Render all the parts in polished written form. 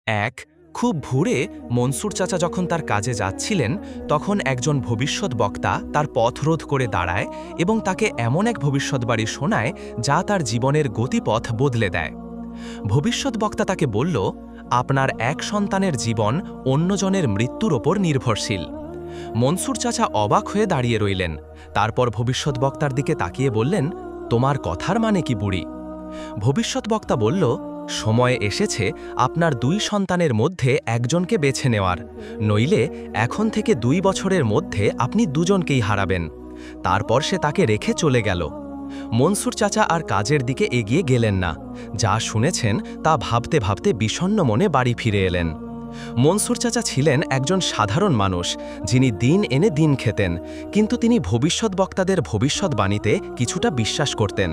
এক খুব ভোরে মনসুর চাচা যখন তার কাজে যাচ্ছিলেন তখন একজন ভবিষ্যৎ বক্তা তার পথরোধ করে দাঁড়ায় এবং তাকে এমন এক ভবিষ্যৎবাণী শোনায় যা তার জীবনের গতিপথ বদলে দেয়। ভবিষ্যৎ বক্তা তাকে বলল, আপনার এক সন্তানের জীবন অন্যজনের মৃত্যুর ওপর নির্ভরশীল। মনসুর চাচা অবাক হয়ে দাঁড়িয়ে রইলেন। তারপর ভবিষ্যৎ বক্তার দিকে তাকিয়ে বললেন, তোমার কথার মানে কি বুড়ি? ভবিষ্যৎ বক্তা বলল, সময় এসেছে আপনার দুই সন্তানের মধ্যে একজনকে বেছে নেওয়ার, নইলে এখন থেকে 2 বছরের মধ্যে আপনি দুজনকেই হারাবেন। তারপর সে তাকে রেখে চলে গেল। মনসুর চাচা আর কাজের দিকে এগিয়ে গেলেন না। যা শুনেছেন তা ভাবতে ভাবতে বিষণ্ণ মনে বাড়ি ফিরে এলেন। মনসুর চাচা ছিলেন একজন সাধারণ মানুষ, যিনি দিন এনে দিন খেতেন, কিন্তু তিনি ভবিষ্যৎ বক্তাদের ভবিষ্যৎবাণীতে কিছুটা বিশ্বাস করতেন।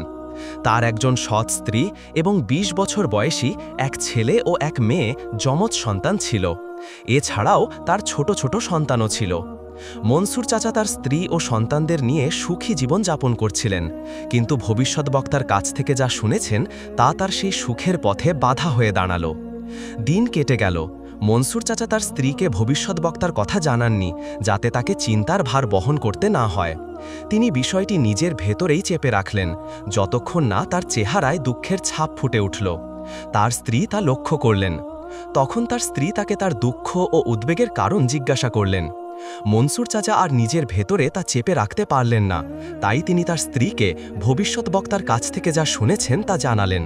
তার একজন সৎ স্ত্রী এবং 20 বছর বয়সী এক ছেলে ও এক মেয়ে যমজ সন্তান ছিল। এছাড়াও তার ছোট ছোট সন্তানও ছিল। মনসুর চাচা তার স্ত্রী ও সন্তানদের নিয়ে সুখী জীবন যাপন করছিলেন, কিন্তু ভবিষ্যৎ বক্তার কাছ থেকে যা শুনেছেন তা তার সেই সুখের পথে বাধা হয়ে দাঁড়ালো। দিন কেটে গেল। মনসুর চাচা তার স্ত্রীকে ভবিষ্যৎ বক্তার কথা জানাননি, যাতে তাকে চিন্তার ভার বহন করতে না হয়। তিনি বিষয়টি নিজের ভেতরেই চেপে রাখলেন, যতক্ষণ না তার চেহারায় দুঃখের ছাপ ফুটে উঠল। তার স্ত্রী তা লক্ষ্য করলেন। তখন তার স্ত্রী তাকে তার দুঃখ ও উদ্বেগের কারণ জিজ্ঞাসা করলেন। মনসুর চাচা আর নিজের ভেতরে তা চেপে রাখতে পারলেন না, তাই তিনি তার স্ত্রীকে ভবিষ্যৎ বক্তার কাছ থেকে যা শুনেছেন তা জানালেন।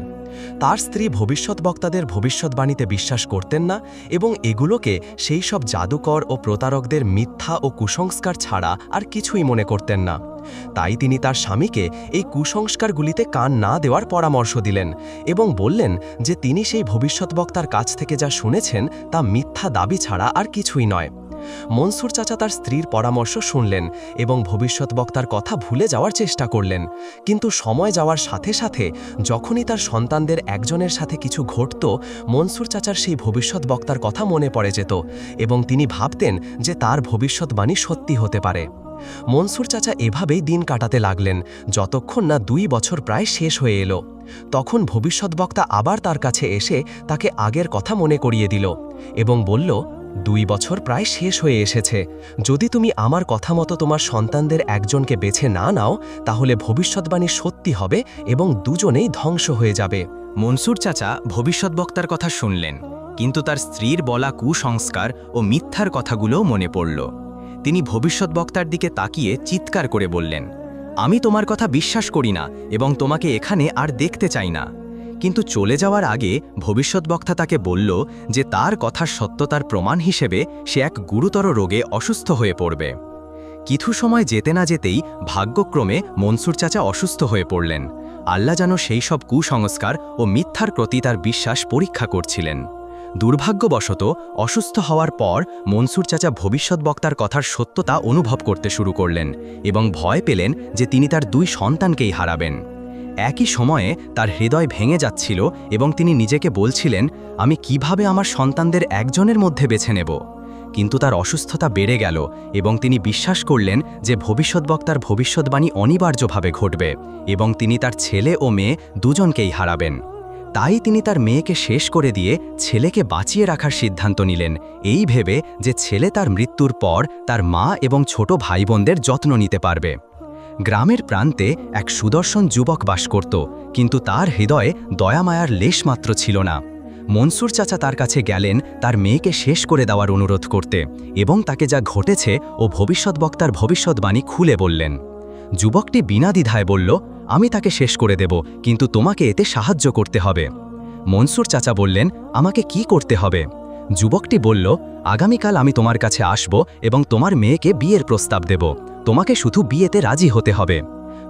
তার স্ত্রী ভবিষ্যৎ বক্তাদের ভবিষ্যৎবাণীতে বিশ্বাস করতেন না এবং এগুলোকে সেই সব জাদুকর ও প্রতারকদের মিথ্যা ও কুসংস্কার ছাড়া আর কিছুই মনে করতেন না। তাই তিনি তার স্বামীকে এই কুসংস্কারগুলিতে কান না দেওয়ার পরামর্শ দিলেন এবং বললেন যে তিনি সেই ভবিষ্যৎ বক্তার কাছ থেকে যা শুনেছেন তা মিথ্যা দাবি ছাড়া আর কিছুই নয়। মনসুর চাচা তার স্ত্রীর পরামর্শ শুনলেন এবং ভবিষ্যৎ বক্তার কথা ভুলে যাওয়ার চেষ্টা করলেন, কিন্তু সময় যাওয়ার সাথে সাথে যখনই তার সন্তানদের একজনের সাথে কিছু ঘটত, মনসুর চাচার সেই ভবিষ্যৎ বক্তার কথা মনে পড়ে যেত এবং তিনি ভাবতেন যে তার ভবিষ্যৎবাণী সত্যি হতে পারে। মনসুর চাচা এভাবেই দিন কাটাতে লাগলেন, যতক্ষণ না 2 বছর প্রায় শেষ হয়ে এলো। তখন ভবিষ্যৎ বক্তা আবার তার কাছে এসে তাকে আগের কথা মনে করিয়ে দিল এবং বলল, 2 বছর প্রায় শেষ হয়ে এসেছে। যদি তুমি আমার কথা মতো তোমার সন্তানদের একজনকে বেছে না নাও, তাহলে ভবিষ্যৎবাণী সত্যি হবে এবং দুজনেই ধ্বংস হয়ে যাবে। মনসুর চাচা ভবিষ্যৎ বক্তার কথা শুনলেন, কিন্তু তার স্ত্রীর বলা কুসংস্কার ও মিথ্যার কথাগুলোও মনে পড়ল। তিনি ভবিষ্যৎ বক্তার দিকে তাকিয়ে চিৎকার করে বললেন, আমি তোমার কথা বিশ্বাস করি না এবং তোমাকে এখানে আর দেখতে চাই না। কিন্তু চলে যাওয়ার আগে ভবিষ্যৎ বক্তা তাকে বলল যে তার কথার সত্যতার প্রমাণ হিসেবে সে এক গুরুতর রোগে অসুস্থ হয়ে পড়বে। কিছু সময় যেতে না যেতেই ভাগ্যক্রমে মনসুর চাচা অসুস্থ হয়ে পড়লেন। আল্লাহ যেন সেই সব কুসংস্কার ও মিথ্যার প্রতি তার বিশ্বাস পরীক্ষা করছিলেন। দুর্ভাগ্যবশত অসুস্থ হওয়ার পর মনসুর চাচা ভবিষ্যৎ বক্তার কথার সত্যতা অনুভব করতে শুরু করলেন এবং ভয় পেলেন যে তিনি তার 2 সন্তানকেই হারাবেন। একই সময়ে তার হৃদয় ভেঙে যাচ্ছিল এবং তিনি নিজেকে বলছিলেন, আমি কিভাবে আমার সন্তানদের একজনের মধ্যে বেছে নেব। কিন্তু তার অসুস্থতা বেড়ে গেল এবং তিনি বিশ্বাস করলেন যে ভবিষ্যৎ বক্তার ভবিষ্যৎবাণী অনিবার্যভাবে ঘটবে এবং তিনি তার ছেলে ও মেয়ে দুজনকেই হারাবেন। তাই তিনি তার মেয়েকে শেষ করে দিয়ে ছেলেকে বাঁচিয়ে রাখার সিদ্ধান্ত নিলেন, এই ভেবে যে ছেলে তার মৃত্যুর পর তার মা এবং ছোট ভাই বোনদের যত্ন নিতে পারবে। গ্রামের প্রান্তে এক সুদর্শন যুবক বাস করত, কিন্তু তার হৃদয়ে দয়ামায়ার লেশমাত্র ছিল না। মনসুর চাচা তার কাছে গেলেন তার মেয়েকে শেষ করে দেওয়ার অনুরোধ করতে এবং তাকে যা ঘটেছে ও ভবিষ্যৎ বক্তার ভবিষ্যৎবাণী খুলে বললেন। যুবকটি বিনা দ্বিধায় বলল, আমি তাকে শেষ করে দেব, কিন্তু তোমাকে এতে সাহায্য করতে হবে। মনসুর চাচা বললেন, আমাকে কি করতে হবে? যুবকটি বলল, আগামীকাল আমি তোমার কাছে আসব এবং তোমার মেয়েকে বিয়ের প্রস্তাব দেব। তোমাকে শুধু বিয়েতে রাজি হতে হবে।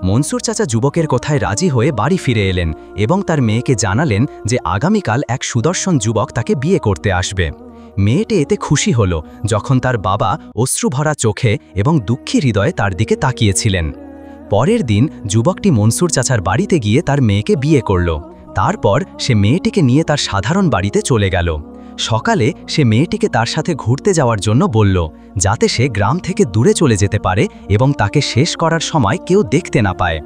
মনসুর চাচা যুবকের কথায় রাজি হয়ে বাড়ি ফিরে এলেন এবং তার মেয়েকে জানালেন যে আগামীকাল এক সুদর্শন যুবক তাকে বিয়ে করতে আসবে। মেয়েটি এতে খুশি হল যখন তার বাবা অশ্রুভরা চোখে এবং দুঃখী হৃদয়ে তার দিকে তাকিয়েছিলেন। পরের দিন যুবকটি মনসুর চাচার বাড়িতে গিয়ে তার মেয়েকে বিয়ে করল। তারপর সে মেয়েটিকে নিয়ে তার সাধারণ বাড়িতে চলে গেল। সকালে সে মেয়েটিকে তার সাথে ঘুরতে যাওয়ার জন্য বলল, যাতে সে গ্রাম থেকে দূরে চলে যেতে পারে এবং তাকে শেষ করার সময় কেউ দেখতে না পায়।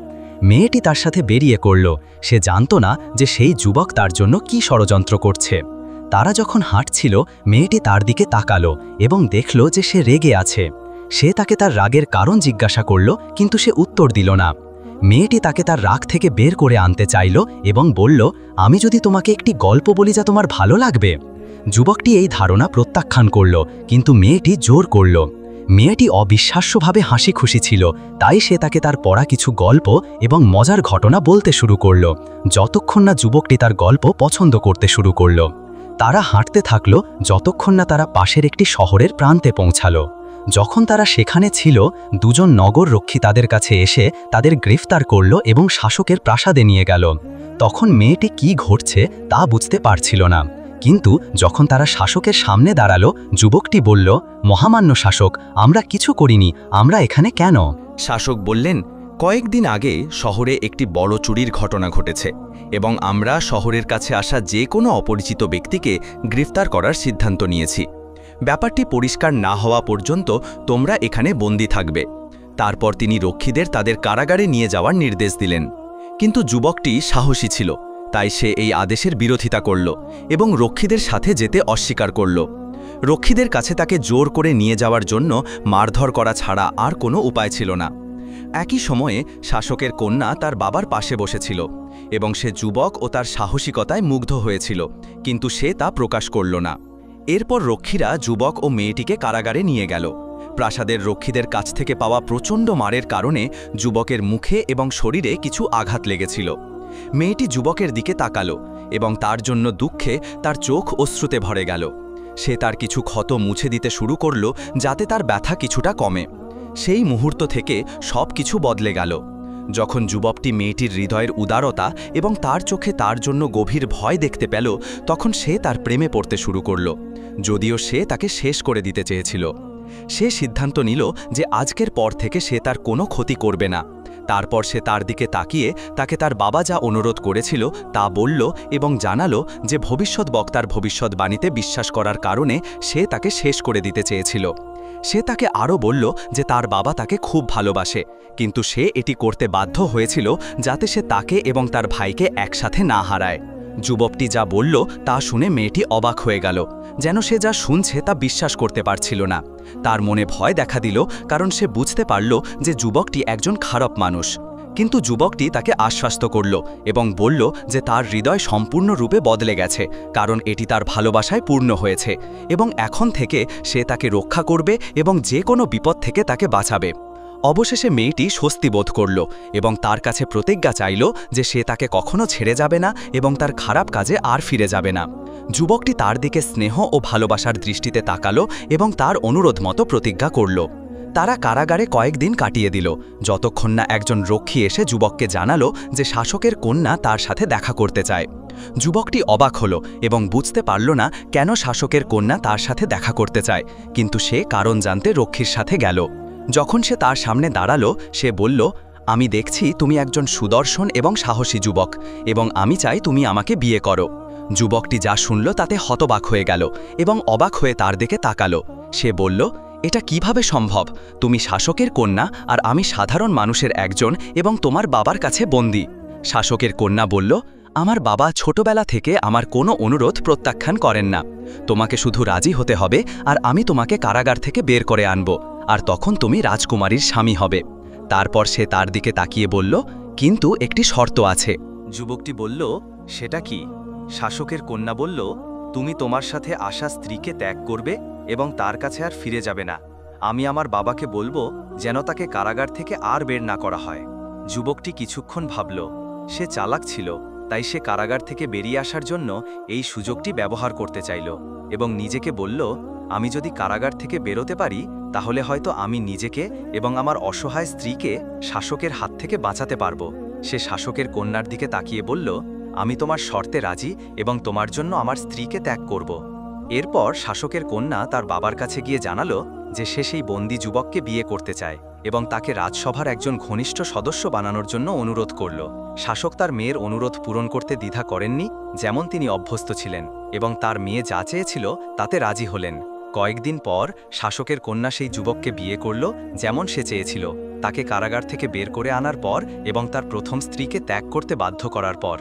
মেয়েটি তার সাথে বেরিয়ে করল। সে জানত না যে সেই যুবক তার জন্য কি ষড়যন্ত্র করছে। তারা যখন হাঁটছিল মেয়েটি তার দিকে তাকালো এবং দেখল যে সে রেগে আছে। সে তাকে তার রাগের কারণ জিজ্ঞাসা করল, কিন্তু সে উত্তর দিল না। মেয়েটি তাকে তার রাগ থেকে বের করে আনতে চাইল এবং বলল, আমি যদি তোমাকে একটি গল্প বলি যা তোমার ভালো লাগবে। যুবকটি এই ধারণা প্রত্যাখ্যান করল, কিন্তু মেয়েটি জোর করল। মেয়েটি অবিশ্বাস্যভাবে হাসি খুশি ছিল, তাই সে তাকে তার পড়া কিছু গল্প এবং মজার ঘটনা বলতে শুরু করল, যতক্ষণ না যুবকটি তার গল্প পছন্দ করতে শুরু করল। তারা হাঁটতে থাকল যতক্ষণ না তারা পাশের একটি শহরের প্রান্তে পৌঁছালো। যখন তারা সেখানে ছিল, দুজন নগররক্ষী তাদের কাছে এসে তাদের গ্রেফতার করল এবং শাসকের প্রাসাদে নিয়ে গেল। তখন মেয়েটি কি ঘটছে তা বুঝতে পারছিল না, কিন্তু যখন তারা শাসকের সামনে দাঁড়ালো, যুবকটি বলল, মহামান্য শাসক, আমরা কিছু করিনি, আমরা এখানে কেন? শাসক বললেন, কয়েকদিন আগে শহরে একটি বড় চুরির ঘটনা ঘটেছে এবং আমরা শহরের কাছে আসা যে কোনো অপরিচিত ব্যক্তিকে গ্রেফতার করার সিদ্ধান্ত নিয়েছি। ব্যাপারটি পরিষ্কার না হওয়া পর্যন্ত তোমরা এখানে বন্দী থাকবে। তারপর তিনি রক্ষীদের তাদের কারাগারে নিয়ে যাওয়ার নির্দেশ দিলেন। কিন্তু যুবকটি সাহসী ছিল, তাই সে এই আদেশের বিরোধিতা করল এবং রক্ষীদের সাথে যেতে অস্বীকার করল। রক্ষীদের কাছে তাকে জোর করে নিয়ে যাওয়ার জন্য মারধর করা ছাড়া আর কোনো উপায় ছিল না। একই সময়ে শাসকের কন্যা তার বাবার পাশে বসেছিল এবং সে যুবক ও তার সাহসিকতায় মুগ্ধ হয়েছিল, কিন্তু সে তা প্রকাশ করল না। এরপর রক্ষীরা যুবক ও মেয়েটিকে কারাগারে নিয়ে গেল। প্রাসাদের রক্ষীদের কাছ থেকে পাওয়া প্রচণ্ড মারের কারণে যুবকের মুখে এবং শরীরে কিছু আঘাত লেগেছিল। মেয়েটি যুবকের দিকে তাকালো এবং তার জন্য দুঃখে তার চোখ অশ্রুতে ভরে গেল। সে তার কিছু ক্ষত মুছে দিতে শুরু করল যাতে তার ব্যথা কিছুটা কমে। সেই মুহূর্ত থেকে সব কিছু বদলে গেল। যখন যুবকটি মেয়েটির হৃদয়ের উদারতা এবং তার চোখে তার জন্য গভীর ভয় দেখতে পেল, তখন সে তার প্রেমে পড়তে শুরু করল, যদিও সে তাকে শেষ করে দিতে চেয়েছিল। সে সিদ্ধান্ত নিল যে আজকের পর থেকে সে তার কোনো ক্ষতি করবে না। তারপর সে তার দিকে তাকিয়ে তাকে তার বাবা যা অনুরোধ করেছিল তা বলল এবং জানালো যে ভবিষ্যৎ বক্তার ভবিষ্যৎবাণীতে বিশ্বাস করার কারণে সে তাকে শেষ করে দিতে চেয়েছিল। সে তাকে আরও বলল যে তার বাবা তাকে খুব ভালোবাসে, কিন্তু সে এটি করতে বাধ্য হয়েছিল যাতে সে তাকে এবং তার ভাইকে একসাথে না হারায়। যুবকটি যা বলল তা শুনে মেয়েটি অবাক হয়ে গেল, যেন সে যা শুনছে তা বিশ্বাস করতে পারছিল না। তার মনে ভয় দেখা দিল, কারণ সে বুঝতে পারল যে যুবকটি একজন খারাপ মানুষ। কিন্তু যুবকটি তাকে আশ্বস্ত করল এবং বলল যে তার হৃদয় সম্পূর্ণরূপে বদলে গেছে, কারণ এটি তার ভালোবাসায় পূর্ণ হয়েছে এবং এখন থেকে সে তাকে রক্ষা করবে এবং যে কোনো বিপদ থেকে তাকে বাঁচাবে। অবশেষে মেয়েটি স্বস্তি বোধ করল এবং তার কাছে প্রতিজ্ঞা চাইল যে সে তাকে কখনো ছেড়ে যাবে না এবং তার খারাপ কাজে আর ফিরে যাবে না। যুবকটি তার দিকে স্নেহ ও ভালোবাসার দৃষ্টিতে তাকালো এবং তার অনুরোধ মতো প্রতিজ্ঞা করল। তারা কারাগারে কয়েকদিন কাটিয়ে দিল, যতক্ষণ না একজন রক্ষী এসে যুবককে জানালো যে শাসকের কন্যা তার সাথে দেখা করতে চায়। যুবকটি অবাক হলো এবং বুঝতে পারল না কেন শাসকের কন্যা তার সাথে দেখা করতে চায়, কিন্তু সে কারণ জানতে রক্ষীর সাথে গেল। যখন সে তার সামনে দাঁড়ালো, সে বলল, আমি দেখছি তুমি একজন সুদর্শন এবং সাহসী যুবক এবং আমি চাই তুমি আমাকে বিয়ে করো। যুবকটি যা শুনল তাতে হতবাক হয়ে গেল এবং অবাক হয়ে তার দিকে তাকালো। সে বলল, এটা কিভাবে সম্ভব? তুমি শাসকের কন্যা আর আমি সাধারণ মানুষের একজন এবং তোমার বাবার কাছে বন্দী। শাসকের কন্যা বলল, আমার বাবা ছোটবেলা থেকে আমার কোনো অনুরোধ প্রত্যাখ্যান করেন না। তোমাকে শুধু রাজি হতে হবে আর আমি তোমাকে কারাগার থেকে বের করে আনব, আর তখন তুমি রাজকুমারীর স্বামী হবে। তারপর সে তার দিকে তাকিয়ে বলল, কিন্তু একটি শর্ত আছে। যুবকটি বলল, সেটা কি? শাসকের কন্যা বলল, তুমি তোমার সাথে আসা স্ত্রীকে ত্যাগ করবে এবং তার কাছে আর ফিরে যাবে না। আমি আমার বাবাকে বলবো যেন তাকে কারাগার থেকে আর বের না করা হয়। যুবকটি কিছুক্ষণ ভাবল। সে চালাক ছিল, তাই সে কারাগার থেকে বেরিয়ে আসার জন্য এই সুযোগটি ব্যবহার করতে চাইল এবং নিজেকে বলল, আমি যদি কারাগার থেকে বেরোতে পারি তাহলে হয়তো আমি নিজেকে এবং আমার অসহায় স্ত্রীকে শাসকের হাত থেকে বাঁচাতে পারব। সে শাসকের কন্যার দিকে তাকিয়ে বলল, আমি তোমার শর্তে রাজি এবং তোমার জন্য আমার স্ত্রীকে ত্যাগ করব। এরপর শাসকের কন্যা তার বাবার কাছে গিয়ে জানালো যে সে সেই বন্দী যুবককে বিয়ে করতে চায় এবং তাকে রাজসভার একজন ঘনিষ্ঠ সদস্য বানানোর জন্য অনুরোধ করল। শাসক তার মেয়ের অনুরোধ পূরণ করতে দ্বিধা করেননি, যেমন তিনি অভ্যস্ত ছিলেন, এবং তার মেয়ে যা চেয়েছিল তাতে রাজি হলেন। কয়েকদিন পর শাসকের কন্যা সেই যুবককে বিয়ে করল যেমন সে চেয়েছিল। তাকে কারাগার থেকে বের করে আনার পর এবং তার প্রথম স্ত্রীকে ত্যাগ করতে বাধ্য করার পর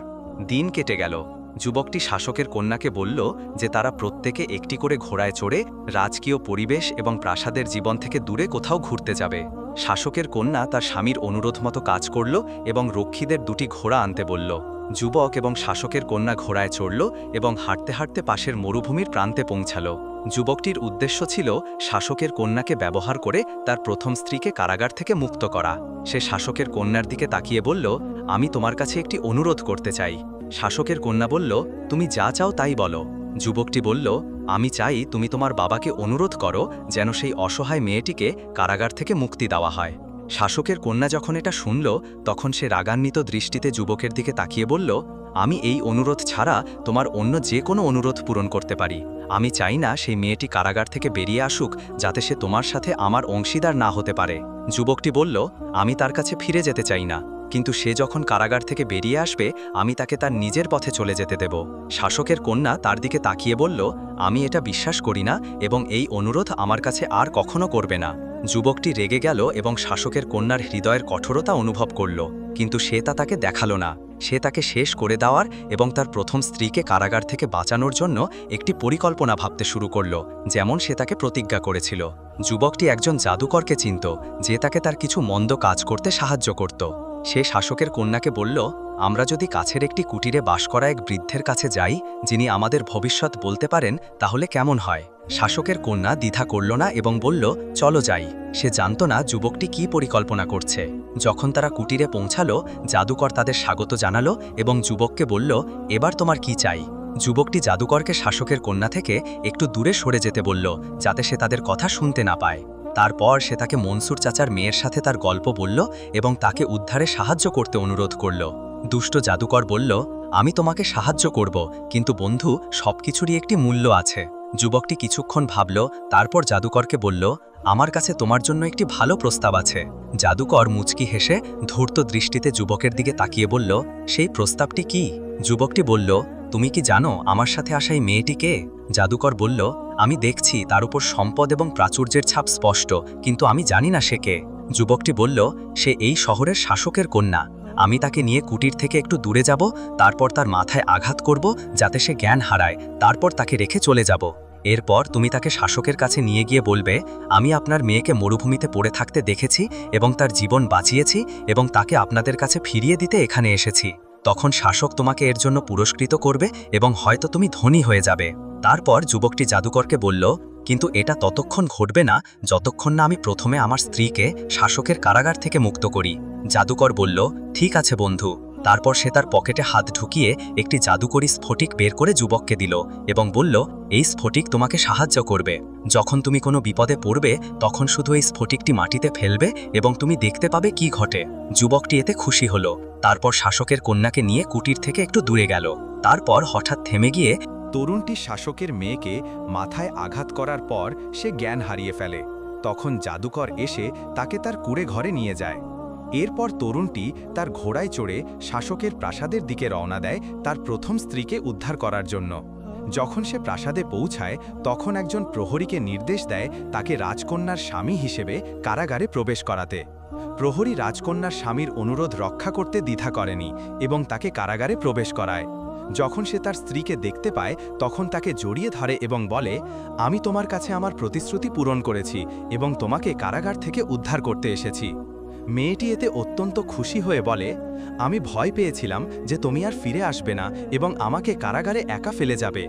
দিন কেটে গেল। যুবকটি শাসকের কন্যাকে বলল যে তারা প্রত্যেকে একটি করে ঘোড়ায় চড়ে রাজকীয় পরিবেশ এবং প্রাসাদের জীবন থেকে দূরে কোথাও ঘুরতে যাবে। শাসকের কন্যা তার স্বামীর অনুরোধ মতো কাজ করল এবং রক্ষীদের দুটি ঘোড়া আনতে বলল। যুবক এবং শাসকের কন্যা ঘোড়ায় চড়ল এবং হাঁটতে হাঁটতে পাশের মরুভূমির প্রান্তে পৌঁছাল। যুবকটির উদ্দেশ্য ছিল শাসকের কন্যাকে ব্যবহার করে তার প্রথম স্ত্রীকে কারাগার থেকে মুক্ত করা। সে শাসকের কন্যার দিকে তাকিয়ে বলল, আমি তোমার কাছে একটি অনুরোধ করতে চাই। শাসকের কন্যা বলল, তুমি যা চাও তাই বলো। যুবকটি বলল, আমি চাই তুমি তোমার বাবাকে অনুরোধ করো যেন সেই অসহায় মেয়েটিকে কারাগার থেকে মুক্তি দেওয়া হয়। শাসকের কন্যা যখন এটা শুনল তখন সে রাগান্বিত দৃষ্টিতে যুবকের দিকে তাকিয়ে বলল, আমি এই অনুরোধ ছাড়া তোমার অন্য যে কোনো অনুরোধ পূরণ করতে পারি। আমি চাই না সেই মেয়েটি কারাগার থেকে বেরিয়ে আসুক যাতে সে তোমার সাথে আমার অংশীদার না হতে পারে। যুবকটি বলল, আমি তার কাছে ফিরে যেতে চাই না, কিন্তু সে যখন কারাগার থেকে বেরিয়ে আসবে আমি তাকে তার নিজের পথে চলে যেতে দেব। শাসকের কন্যা তার দিকে তাকিয়ে বলল, আমি এটা বিশ্বাস করি না এবং এই অনুরোধ আমার কাছে আর কখনো করবে না। যুবকটি রেগে গেল এবং শাসকের কন্যার হৃদয়ের কঠোরতা অনুভব করল, কিন্তু সে তা তাকে দেখালো না। সে তাকে শেষ করে দেওয়ার এবং তার প্রথম স্ত্রীকে কারাগার থেকে বাঁচানোর জন্য একটি পরিকল্পনা ভাবতে শুরু করল, যেমন সে তাকে প্রতিজ্ঞা করেছিল। যুবকটি একজন জাদুকরকে চিনত যে তাকে তার কিছু মন্দ কাজ করতে সাহায্য করত। সে শাসকের কন্যাকে বলল, আমরা যদি কাছের একটি কুটিরে বাস করা এক বৃদ্ধের কাছে যাই যিনি আমাদের ভবিষ্যৎ বলতে পারেন তাহলে কেমন হয়। শাসকের কন্যা দ্বিধা করল না এবং বলল, চলো যাই। সে জানত না যুবকটি কি পরিকল্পনা করছে। যখন তারা কুটিরে পৌঁছালো জাদুকর তাদের স্বাগত জানালো এবং যুবককে বলল, এবার তোমার কি চাই। যুবকটি জাদুকরকে শাসকের কন্যা থেকে একটু দূরে সরে যেতে বলল যাতে সে তাদের কথা শুনতে না পায়। তারপর সে তাকে মনসুর চাচার মেয়ের সাথে তার গল্প বলল এবং তাকে উদ্ধারে সাহায্য করতে অনুরোধ করল। দুষ্ট জাদুকর বলল, আমি তোমাকে সাহায্য করব, কিন্তু বন্ধু সবকিছুরই একটি মূল্য আছে। যুবকটি কিছুক্ষণ ভাবল, তারপর জাদুকরকে বলল, আমার কাছে তোমার জন্য একটি ভালো প্রস্তাব আছে। জাদুকর মুচকি হেসে ধূর্ত দৃষ্টিতে যুবকের দিকে তাকিয়ে বলল, সেই প্রস্তাবটি কি? যুবকটি বলল, তুমি কি জানো আমার সাথে আসা এই মেয়েটি কে? জাদুকর বলল, আমি দেখছি তার উপর সম্পদ এবং প্রাচুর্যের ছাপ স্পষ্ট, কিন্তু আমি জানি না সে কে। যুবকটি বলল, সে এই শহরের শাসকের কন্যা। আমি তাকে নিয়ে কুটির থেকে একটু দূরে যাব, তারপর তার মাথায় আঘাত করব যাতে সে জ্ঞান হারায়, তারপর তাকে রেখে চলে যাব। এরপর তুমি তাকে শাসকের কাছে নিয়ে গিয়ে বলবে, আমি আপনার মেয়েকে মরুভূমিতে পড়ে থাকতে দেখেছি এবং তার জীবন বাঁচিয়েছি এবং তাকে আপনাদের কাছে ফিরিয়ে দিতে এখানে এসেছি। তখন শাসক তোমাকে এর জন্য পুরস্কৃত করবে এবং হয়তো তুমি ধনী হয়ে যাবে। তারপর যুবকটি জাদুকরকে বলল, কিন্তু এটা ততক্ষণ ঘটবে না যতক্ষণ না আমি প্রথমে আমার স্ত্রীকে শাসকের কারাগার থেকে মুক্ত করি। জাদুকর বলল, ঠিক আছে বন্ধু। তারপর সে তার পকেটে হাত ঢুকিয়ে একটি জাদুকরি স্ফটিক বের করে যুবককে দিল এবং বলল, এই স্ফটিক তোমাকে সাহায্য করবে। যখন তুমি কোনো বিপদে পড়বে তখন শুধু এই স্ফটিকটি মাটিতে ফেলবে এবং তুমি দেখতে পাবে কি ঘটে। যুবকটি এতে খুশি হল। তারপর শাসকের কন্যাকে নিয়ে কুটির থেকে একটু দূরে গেল। তারপর হঠাৎ থেমে গিয়ে তরুণটি শাসকের মেয়েকে মাথায় আঘাত করার পর সে জ্ঞান হারিয়ে ফেলে। তখন জাদুকর এসে তাকে তার কুঁড়ে ঘরে নিয়ে যায়। এরপর তরুণটি তার ঘোড়ায় চড়ে শাসকের প্রাসাদের দিকে রওনা দেয় তার প্রথম স্ত্রীকে উদ্ধার করার জন্য। যখন সে প্রাসাদে পৌঁছায় তখন একজন প্রহরীকে নির্দেশ দেয় তাকে রাজকন্যার স্বামী হিসেবে কারাগারে প্রবেশ করাতে। প্রহরী রাজকন্যার স্বামীর অনুরোধ রক্ষা করতে দ্বিধা করেনি এবং তাকে কারাগারে প্রবেশ করায়। যখন সে তার স্ত্রীকে দেখতে পায় তখন তাকে জড়িয়ে ধরে এবং বলে, আমি তোমার কাছে আমার প্রতিশ্রুতি পূরণ করেছি এবং তোমাকে কারাগার থেকে উদ্ধার করতে এসেছি। মেয়েটি এতে অত্যন্ত খুশি হয়ে বলে, আমি ভয় পেয়েছিলাম যে তুমি আর ফিরে আসবে না এবং আমাকে কারাগারে একা ফেলে যাবে।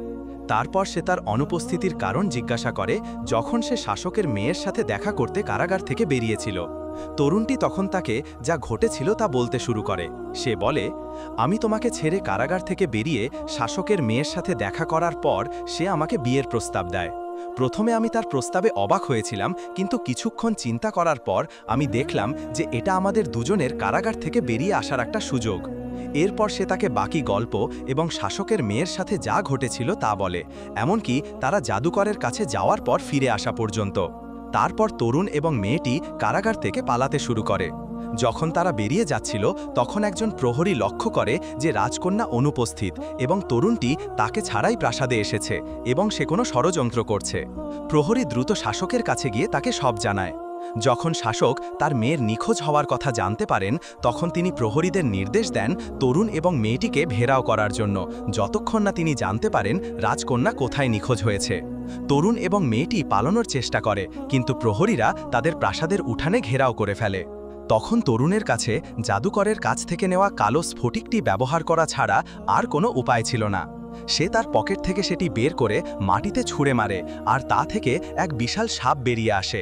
তারপর সে তার অনুপস্থিতির কারণ জিজ্ঞাসা করে যখন সে শাসকের মেয়ের সাথে দেখা করতে কারাগার থেকে বেরিয়েছিল। তরুণটি তখন তাকে যা ঘটেছিল তা বলতে শুরু করে। সে বলে, আমি তোমাকে ছেড়ে কারাগার থেকে বেরিয়ে শাসকের মেয়ের সাথে দেখা করার পর সে আমাকে বিয়ের প্রস্তাব দেয়। প্রথমে আমি তার প্রস্তাবে অবাক হয়েছিলাম, কিন্তু কিছুক্ষণ চিন্তা করার পর আমি দেখলাম যে এটা আমাদের দুজনের কারাগার থেকে বেরিয়ে আসার একটা সুযোগ। এরপর সে তাকে বাকি গল্প এবং শাসকের মেয়ের সাথে যা ঘটেছিল তা বলে, এমনকি তারা জাদুকরের কাছে যাওয়ার পর ফিরে আসা পর্যন্ত। তারপর তরুণ এবং মেয়েটি কারাগার থেকে পালাতে শুরু করে। যখন তারা বেরিয়ে যাচ্ছিল তখন একজন প্রহরী লক্ষ্য করে যে রাজকন্যা অনুপস্থিত এবং তরুণটি তাকে ছাড়াই প্রাসাদে এসেছে এবং সে কোনো ষড়যন্ত্র করছে। প্রহরী দ্রুত শাসকের কাছে গিয়ে তাকে সব জানায়। যখন শাসক তার মেয়ের নিখোঁজ হওয়ার কথা জানতে পারেন তখন তিনি প্রহরীদের নির্দেশ দেন তরুণ এবং মেয়েটিকে ঘেরাও করার জন্য, যতক্ষণ না তিনি জানতে পারেন রাজকন্যা কোথায় নিখোঁজ হয়েছে। তরুণ এবং মেয়েটি পালানোর চেষ্টা করে, কিন্তু প্রহরীরা তাদের প্রাসাদের উঠানে ঘেরাও করে ফেলে। তখন তরুণের কাছে জাদুকরের কাছ থেকে নেওয়া কালো স্ফটিকটি ব্যবহার করা ছাড়া আর কোনো উপায় ছিল না। সে তার পকেট থেকে সেটি বের করে মাটিতে ছুঁড়ে মারে, আর তা থেকে এক বিশাল সাপ বেরিয়ে আসে।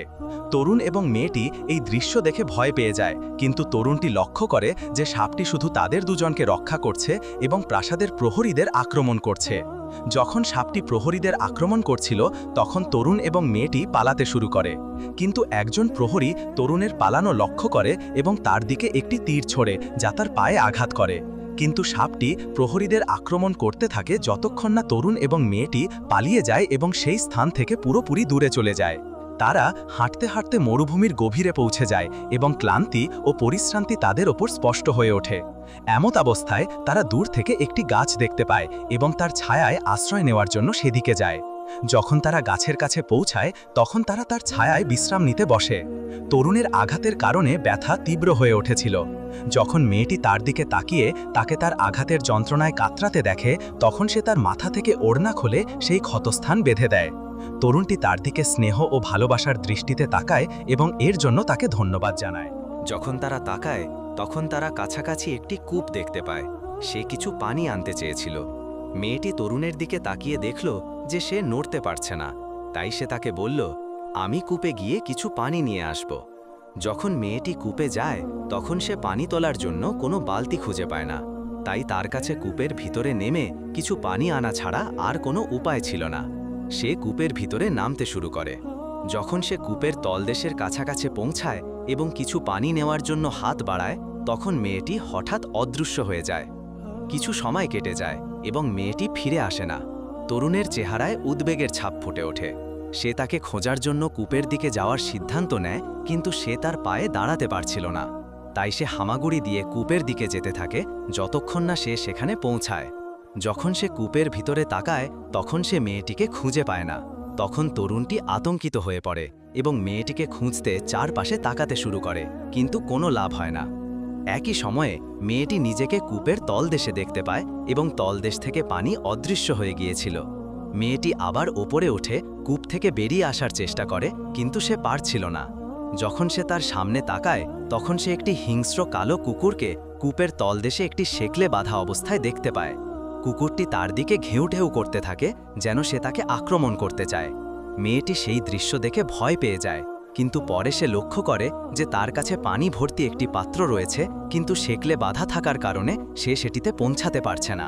তরুণ এবং মেয়েটি এই দৃশ্য দেখে ভয় পেয়ে যায়, কিন্তু তরুণটি লক্ষ্য করে যে সাপটি শুধু তাদের দুজনকে রক্ষা করছে এবং প্রাসাদের প্রহরীদের আক্রমণ করছে। যখন সাপটি প্রহরীদের আক্রমণ করছিল তখন তরুণ এবং মেয়েটি পালাতে শুরু করে, কিন্তু একজন প্রহরী তরুণের পালানো লক্ষ্য করে এবং তার দিকে একটি তীর ছোড়ে যা তার পায়ে আঘাত করে। কিন্তু সাপটি প্রহরীদের আক্রমণ করতে থাকে যতক্ষণ না তরুণ এবং মেয়েটি পালিয়ে যায় এবং সেই স্থান থেকে পুরোপুরি দূরে চলে যায়। তারা হাঁটতে হাঁটতে মরুভূমির গভীরে পৌঁছে যায় এবং ক্লান্তি ও পরিশ্রান্তি তাদের ওপর স্পষ্ট হয়ে ওঠে। এমত অবস্থায় তারা দূর থেকে একটি গাছ দেখতে পায় এবং তার ছায়ায় আশ্রয় নেওয়ার জন্য সেদিকে যায়। যখন তারা গাছের কাছে পৌঁছায় তখন তারা তার ছায়ায় বিশ্রাম নিতে বসে। তরুণের আঘাতের কারণে ব্যথা তীব্র হয়ে উঠেছিল। যখন মেয়েটি তার দিকে তাকিয়ে তাকে তার আঘাতের যন্ত্রণায় কাতরাতে দেখে তখন সে তার মাথা থেকে ওড়না খুলে সেই ক্ষতস্থান বেঁধে দেয়। তরুণটি তার দিকে স্নেহ ও ভালোবাসার দৃষ্টিতে তাকায় এবং এর জন্য তাকে ধন্যবাদ জানায়। যখন তারা তাকায় তখন তারা কাছাকাছি একটি কূপ দেখতে পায়। সে কিছু পানি আনতে চেয়েছিল। মেয়েটি তরুণের দিকে তাকিয়ে দেখল যে সে নড়তে পারছে না, তাই সে তাকে বলল, আমি কূপে গিয়ে কিছু পানি নিয়ে আসব। যখন মেয়েটি কূপে যায় তখন সে পানি তোলার জন্য কোনো বালতি খুঁজে পায় না, তাই তার কাছে কূপের ভিতরে নেমে কিছু পানি আনা ছাড়া আর কোনো উপায় ছিল না। সে কূপের ভিতরে নামতে শুরু করে। যখন সে কূপের তলদেশের কাছাকাছি পৌঁছায় এবং কিছু পানি নেওয়ার জন্য হাত বাড়ায় তখন মেয়েটি হঠাৎ অদৃশ্য হয়ে যায়। কিছু সময় কেটে যায় এবং মেয়েটি ফিরে আসে না। তরুণের চেহারায় উদ্বেগের ছাপ ফুটে ওঠে। সে তাকে খোঁজার জন্য কূপের দিকে যাওয়ার সিদ্ধান্ত নেয়, কিন্তু সে তার পায়ে দাঁড়াতে পারছিল না। তাই সে হামাগুড়ি দিয়ে কূপের দিকে যেতে থাকে যতক্ষণ না সে সেখানে পৌঁছায়। যখন সে কূপের ভিতরে তাকায় তখন সে মেয়েটিকে খুঁজে পায় না। তখন তরুণটি আতঙ্কিত হয়ে পড়ে এবং মেয়েটিকে খুঁজতে চারপাশে তাকাতে শুরু করে, কিন্তু কোনো লাভ হয় না। একই সময়ে মেয়েটি নিজেকে কূপের তলদেশে দেখতে পায় এবং তলদেশ থেকে পানি অদৃশ্য হয়ে গিয়েছিল। মেয়েটি আবার ওপরে উঠে কূপ থেকে বেরিয়ে আসার চেষ্টা করে, কিন্তু সে পারছিল না। যখন সে তার সামনে তাকায় তখন সে একটি হিংস্র কালো কুকুরকে কূপের তলদেশে একটি শেকলে বাঁধা অবস্থায় দেখতে পায়। কুকুরটি তার দিকে ঘেউ ঢেউ করতে থাকে যেন সে তাকে আক্রমণ করতে চায়। মেয়েটি সেই দৃশ্য দেখে ভয় পেয়ে যায়, কিন্তু পরে সে লক্ষ্য করে যে তার কাছে পানি ভর্তি একটি পাত্র রয়েছে, কিন্তু শেকলে বাঁধা থাকার কারণে সে সেটিতে পৌঁছাতে পারছে না।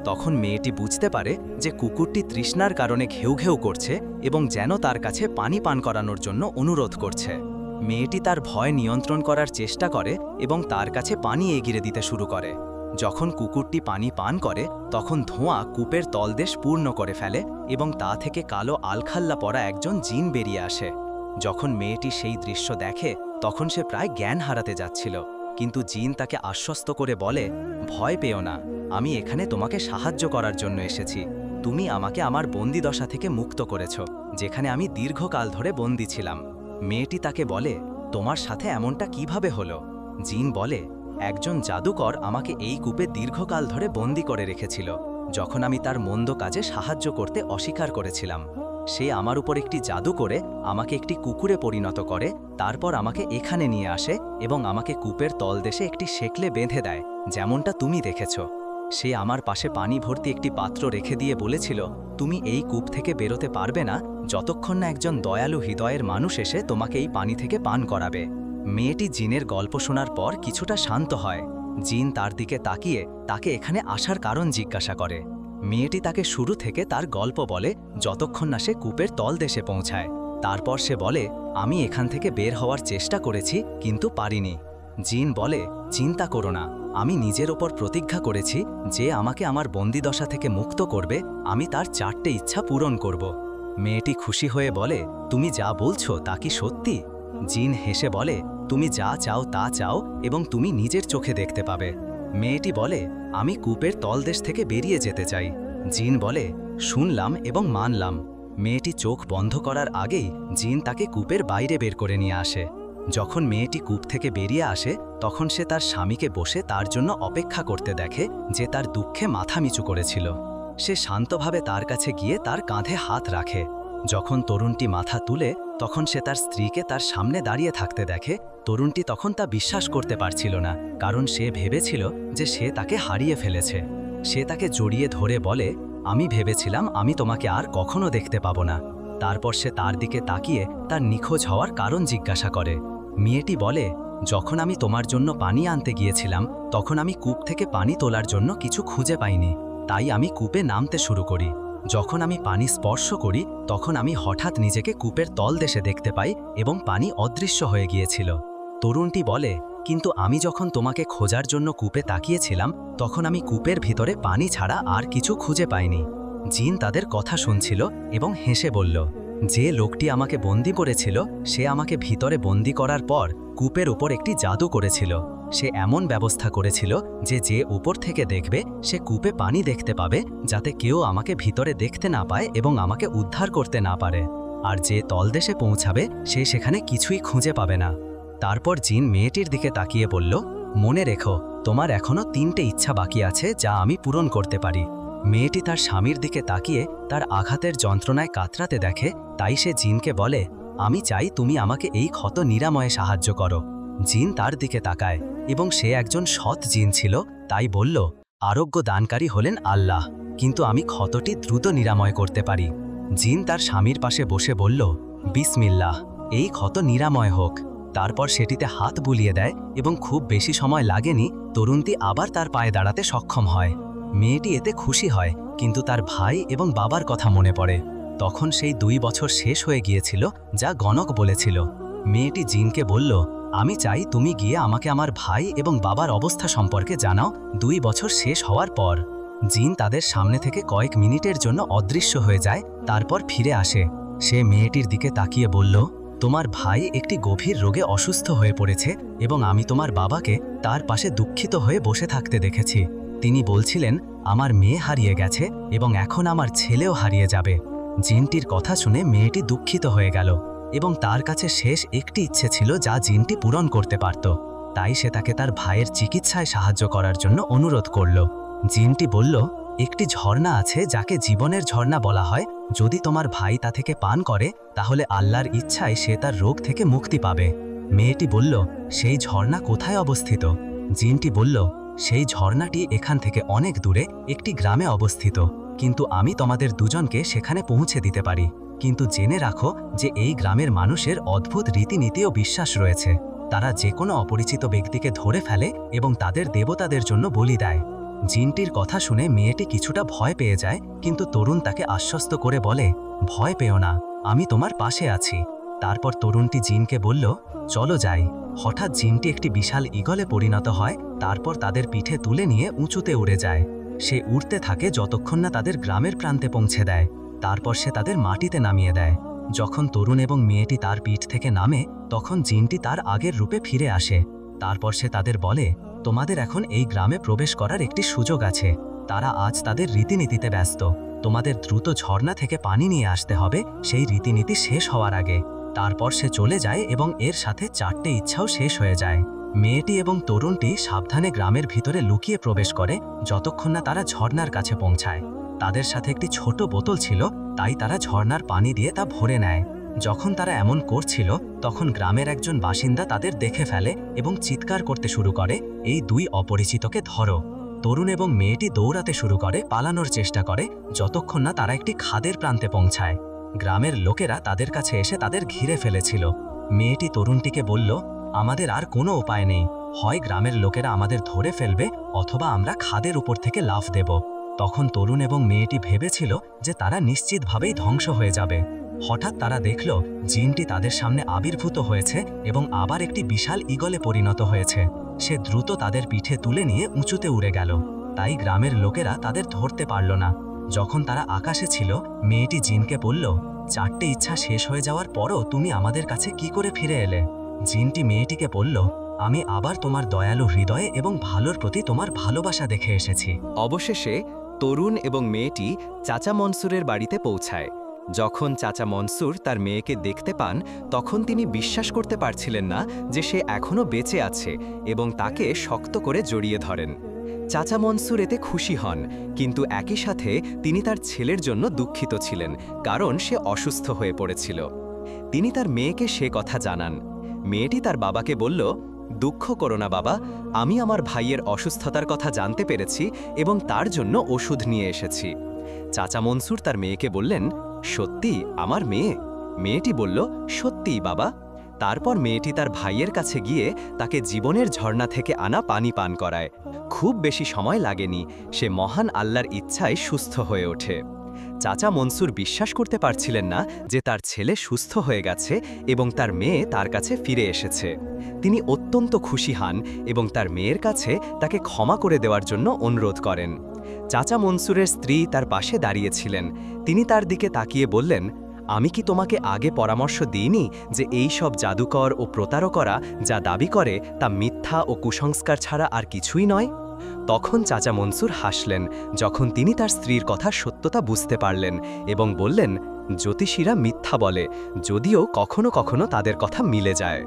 তখন মেয়েটি বুঝতে পারে যে কুকুরটি তৃষ্ণার কারণে ঘেউ ঘেউ করছে এবং যেন তার কাছে পানি পান করানোর জন্য অনুরোধ করছে। মেয়েটি তার ভয় নিয়ন্ত্রণ করার চেষ্টা করে এবং তার কাছে পানি এগিয়ে দিতে শুরু করে। যখন কুকুরটি পানি পান করে তখন ধোঁয়া কূপের তলদেশ পূর্ণ করে ফেলে এবং তা থেকে কালো আলখাল্লা পরা একজন জিন বেরিয়ে আসে। যখন মেয়েটি সেই দৃশ্য দেখে তখন সে প্রায় জ্ঞান হারাতে যাচ্ছিল, কিন্তু জিন তাকে আশ্বস্ত করে বলে, ভয় পেও না, আমি এখানে তোমাকে সাহায্য করার জন্য এসেছি। তুমি আমাকে আমার বন্দিদশা থেকে মুক্ত করেছ, যেখানে আমি দীর্ঘকাল ধরে বন্দী ছিলাম। মেয়েটি তাকে বলে, তোমার সাথে এমনটা কিভাবে হলো? জিন বলে, একজন জাদুকর আমাকে এই কূপে দীর্ঘকাল ধরে বন্দী করে রেখেছিল, যখন আমি তার মন্দ কাজে সাহায্য করতে অস্বীকার করেছিলাম। সে আমার উপর একটি জাদু করে আমাকে একটি কুকুরে পরিণত করে, তারপর আমাকে এখানে নিয়ে আসে এবং আমাকে কূপের তলদেশে একটি শেকলে বেঁধে দেয়, যেমনটা তুমি দেখেছ। সে আমার পাশে পানি ভর্তি একটি পাত্র রেখে দিয়ে বলেছিল, তুমি এই কূপ থেকে বেরোতে পারবে না যতক্ষণ না একজন দয়ালু হৃদয়ের মানুষ এসে তোমাকে এই পানি থেকে পান করাবে। মেয়েটি জিনের গল্প শোনার পর কিছুটা শান্ত হয়। জিন তার দিকে তাকিয়ে তাকে এখানে আসার কারণ জিজ্ঞাসা করে। মেয়েটি তাকে শুরু থেকে তার গল্প বলে যতক্ষণ না সে কূপের তলদেশে পৌঁছায়। তারপর সে বলে, আমি এখান থেকে বের হওয়ার চেষ্টা করেছি কিন্তু পারিনি। জিন বলে, চিন্তা করো না, আমি নিজের ওপর প্রতিজ্ঞা করেছি যে আমাকে আমার বন্দিদশা থেকে মুক্ত করবে, আমি তার 4টে ইচ্ছা পূরণ করব। মেয়েটি খুশি হয়ে বলে, তুমি যা বলছো তা কি সত্যি? জিন হেসে বলে, তুমি যা চাও তা চাও এবং তুমি নিজের চোখে দেখতে পাবে। মেয়েটি বলে, আমি কূপের তলদেশ থেকে বেরিয়ে যেতে চাই। জিন বলে, শুনলাম এবং মানলাম। মেয়েটি চোখ বন্ধ করার আগেই জিন তাকে কূপের বাইরে বের করে নিয়ে আসে। যখন মেয়েটি কূপ থেকে বেরিয়ে আসে তখন সে তার স্বামীকে বসে তার জন্য অপেক্ষা করতে দেখে, যে তার দুঃখে মাথা নিচু করেছিল। সে শান্তভাবে তার কাছে গিয়ে তার কাঁধে হাত রাখে। যখন তরুণটি মাথা তুলে তখন সে তার স্ত্রীকে তার সামনে দাঁড়িয়ে থাকতে দেখে। তরুণটি তখন তা বিশ্বাস করতে পারছিল না, কারণ সে ভেবেছিল যে সে তাকে হারিয়ে ফেলেছে। সে তাকে জড়িয়ে ধরে বলে, আমি ভেবেছিলাম আমি তোমাকে আর কখনো দেখতে পাবো না। তারপর সে তার দিকে তাকিয়ে তার নিখোঁজ হওয়ার কারণ জিজ্ঞাসা করে। মেয়েটি বলে, যখন আমি তোমার জন্য পানি আনতে গিয়েছিলাম তখন আমি কূপ থেকে পানি তোলার জন্য কিছু খুঁজে পাইনি, তাই আমি কূপে নামতে শুরু করি। যখন আমি পানি স্পর্শ করি তখন আমি হঠাৎ নিজেকে কূপের তলদেশে দেখতে পাই এবং পানি অদৃশ্য হয়ে গিয়েছিল। তরুণটি বলে, কিন্তু আমি যখন তোমাকে খোঁজার জন্য কূপে তাকিয়েছিলাম তখন আমি কূপের ভিতরে পানি ছাড়া আর কিছু খুঁজে পাইনি। জিন তাদের কথা শুনছিল এবং হেসে বলল, যে লোকটি আমাকে বন্দি করেছিল সে আমাকে ভিতরে বন্দি করার পর কূপের উপর একটি জাদু করেছিল। সে এমন ব্যবস্থা করেছিল যে উপর থেকে দেখবে সে কূপে পানি দেখতে পাবে, যাতে কেউ আমাকে ভিতরে দেখতে না পায় এবং আমাকে উদ্ধার করতে না পারে। আর যে তলদেশে পৌঁছাবে সে সেখানে কিছুই খুঁজে পাবে না। তারপর জিন মেয়েটির দিকে তাকিয়ে বলল, মনে রেখো, তোমার এখনো 3টে ইচ্ছা বাকি আছে যা আমি পূরণ করতে পারি। মেয়েটি তার স্বামীর দিকে তাকিয়ে তার আঘাতের যন্ত্রণায় কাতরাতে দেখে, তাই সে জিনকে বলে, আমি চাই তুমি আমাকে এই ক্ষত নিরাময়ে সাহায্য করো। জিন তার দিকে তাকায় এবং সে একজন সৎ জিন ছিল, তাই বলল, আরোগ্য দানকারী হলেন আল্লাহ, কিন্তু আমি ক্ষতটি দ্রুত নিরাময় করতে পারি। জিন তার স্বামীর পাশে বসে বলল, বিসমিল্লাহ, এই ক্ষত নিরাময় হোক। তারপর সেটিতে হাত বুলিয়ে দেয় এবং খুব বেশি সময় লাগেনি, তরুণটি আবার তার পায়ে দাঁড়াতে সক্ষম হয়। মেয়েটি এতে খুশি হয়, কিন্তু তার ভাই এবং বাবার কথা মনে পড়ে। তখন সেই 2 বছর শেষ হয়ে গিয়েছিল যা গণক বলেছিল। মেয়েটি জিনকে বলল, আমি চাই তুমি গিয়ে আমাকে আমার ভাই এবং বাবার অবস্থা সম্পর্কে জানাও 2 বছর শেষ হওয়ার পর। জিন তাদের সামনে থেকে কয়েক মিনিটের জন্য অদৃশ্য হয়ে যায়, তারপর ফিরে আসে। সে মেয়েটির দিকে তাকিয়ে বলল, তোমার ভাই একটি গভীর রোগে অসুস্থ হয়ে পড়েছে এবং আমি তোমার বাবাকে তার পাশে দুঃখিত হয়ে বসে থাকতে দেখেছি। তিনি বলছিলেন, আমার মেয়ে হারিয়ে গেছে এবং এখন আমার ছেলেও হারিয়ে যাবে। জিনটির কথা শুনে মেয়েটি দুঃখিত হয়ে গেল এবং তার কাছে শেষ একটি ইচ্ছে ছিল যা জিনটি পূরণ করতে পারত। তাই সে তাকে তার ভাইয়ের চিকিৎসায় সাহায্য করার জন্য অনুরোধ করল। জিনটি বলল, একটি ঝর্ণা আছে যাকে জীবনের ঝর্ণা বলা হয়, যদি তোমার ভাই তা থেকে পান করে তাহলে আল্লাহর ইচ্ছায় সে তার রোগ থেকে মুক্তি পাবে। মেয়েটি বলল, সেই ঝর্ণা কোথায় অবস্থিত? জিনটি বলল, সেই ঝর্ণাটি এখান থেকে অনেক দূরে একটি গ্রামে অবস্থিত, কিন্তু আমি তোমাদের দুজনকে সেখানে পৌঁছে দিতে পারি। কিন্তু জেনে রাখো যে এই গ্রামের মানুষের অদ্ভুত রীতিনীতি ও বিশ্বাস রয়েছে। তারা যে কোনো অপরিচিত ব্যক্তিকে ধরে ফেলে এবং তাদের দেবতাদের জন্য বলি দেয়। জিনটির কথা শুনে মেয়েটি কিছুটা ভয় পেয়ে যায়, কিন্তু তরুণ তাকে আশ্বস্ত করে বলে, ভয় পেও না, আমি তোমার পাশে আছি। তারপর তরুণটি জিনকে বলল, চলো যাই। হঠাৎ জিনটি একটি বিশাল ঈগলে পরিণত হয়, তারপর তাদের পিঠে তুলে নিয়ে উঁচুতে উড়ে যায়। সে উড়তে থাকে যতক্ষণ না তাদের গ্রামের প্রান্তে পৌঁছে দেয়। তারপর সে তাদের মাটিতে নামিয়ে দেয়। যখন তরুণ এবং মেয়েটি তার পিঠ থেকে নামে তখন জিনটি তার আগের রূপে ফিরে আসে। তারপর সে তাদের বলে, তোমাদের এখন এই গ্রামে প্রবেশ করার একটি সুযোগ আছে। তারা আজ তাদের রীতিনীতিতে ব্যস্ত। তোমাদের দ্রুত ঝর্ণা থেকে পানি নিয়ে আসতে হবে সেই রীতিনীতি শেষ হওয়ার আগে। তারপর সে চলে যায় এবং এর সাথে 4টে ইচ্ছাও শেষ হয়ে যায়। মেয়েটি এবং তরুণটি সাবধানে গ্রামের ভিতরে লুকিয়ে প্রবেশ করে যতক্ষণ না তারা ঝর্ণার কাছে পৌঁছায়। তাদের সাথে একটি ছোট বোতল ছিল, তাই তারা ঝর্ণার পানি দিয়ে তা ভরে নেয়। যখন তারা এমন করছিল তখন গ্রামের একজন বাসিন্দা তাদের দেখে ফেলে এবং চিৎকার করতে শুরু করে, এই 2 অপরিচিতকে ধরো। তরুণ এবং মেয়েটি দৌড়াতে শুরু করে, পালানোর চেষ্টা করে যতক্ষণ না তারা একটি খাদের প্রান্তে পৌঁছায়। গ্রামের লোকেরা তাদের কাছে এসে তাদের ঘিরে ফেলেছিল। মেয়েটি তরুণটিকে বলল, আমাদের আর কোনো উপায় নেই, হয় গ্রামের লোকেরা আমাদের ধরে ফেলবে অথবা আমরা খাদের উপর থেকে লাফ দেব। তখন তরুণ এবং মেয়েটি ভেবেছিল যে তারা নিশ্চিতভাবেই ধ্বংস হয়ে যাবে। হঠাৎ তারা দেখল জিনটি তাদের সামনে আবির্ভূত হয়েছে এবং আবার একটি বিশাল ঈগলে পরিণত হয়েছে। সে দ্রুত তাদের পিঠে তুলে নিয়ে উঁচুতে উড়ে গেল, তাই গ্রামের লোকেরা তাদের ধরতে পারল না। যখন তারা আকাশে ছিল মেয়েটি জিনকে বলল, 4টে ইচ্ছা শেষ হয়ে যাওয়ার পরও তুমি আমাদের কাছে কি করে ফিরে এলে? জিনটি মেয়েটিকে বলল, আমি আবার তোমার দয়ালু হৃদয়ে এবং ভালোর প্রতি তোমার ভালোবাসা দেখে এসেছি। অবশেষে তরুণ এবং মেয়েটি চাচা মনসুরের বাড়িতে পৌঁছায়। যখন চাচা মনসুর তার মেয়েকে দেখতে পান তখন তিনি বিশ্বাস করতে পারছিলেন না যে সে এখনও বেঁচে আছে এবং তাকে শক্ত করে জড়িয়ে ধরেন। চাচা মনসুর এতে খুশি হন, কিন্তু একই সাথে তিনি তার ছেলের জন্য দুঃখিত ছিলেন, কারণ সে অসুস্থ হয়ে পড়েছিল। তিনি তার মেয়েকে সে কথা জানান। মেয়েটি তার বাবাকে বলল, দুঃখ করো না বাবা, আমি আমার ভাইয়ের অসুস্থতার কথা জানতে পেরেছি এবং তার জন্য ওষুধ নিয়ে এসেছি। চাচা মনসুর তার মেয়েকে বললেন, সত্যি আমার মেয়ে? মেয়েটি বলল, সত্যিই বাবা। তারপর মেয়েটি তার ভাইয়ের কাছে গিয়ে তাকে জীবনের ঝর্ণা থেকে আনা পানি পান করায়। খুব বেশি সময় লাগেনি, সে মহান আল্লাহর ইচ্ছায় সুস্থ হয়ে ওঠে। চাচা মনসুর বিশ্বাস করতে পারছিলেন না যে তার ছেলে সুস্থ হয়ে গেছে এবং তার মেয়ে তার কাছে ফিরে এসেছে। তিনি অত্যন্ত খুশি হন এবং তার মেয়ের কাছে তাকে ক্ষমা করে দেওয়ার জন্য অনুরোধ করেন। চাচা মনসুরের স্ত্রী তার পাশে দাঁড়িয়েছিলেন। তিনি তার দিকে তাকিয়ে বললেন, আমি কি তোমাকে আগে পরামর্শ দিইনি যে এই সব জাদুকর ও প্রতারকরা যা দাবি করে তা মিথ্যা ও কুসংস্কার ছাড়া আর কিছুই নয়? তখন চাচা মনসুর হাসলেন যখন তিনি তার স্ত্রীর কথা সত্যতা বুঝতে পারলেন এবং বললেন, জ্যোতিষীরা মিথ্যা বলে, যদিও কখনো কখনো তাদের কথা মিলে যায়।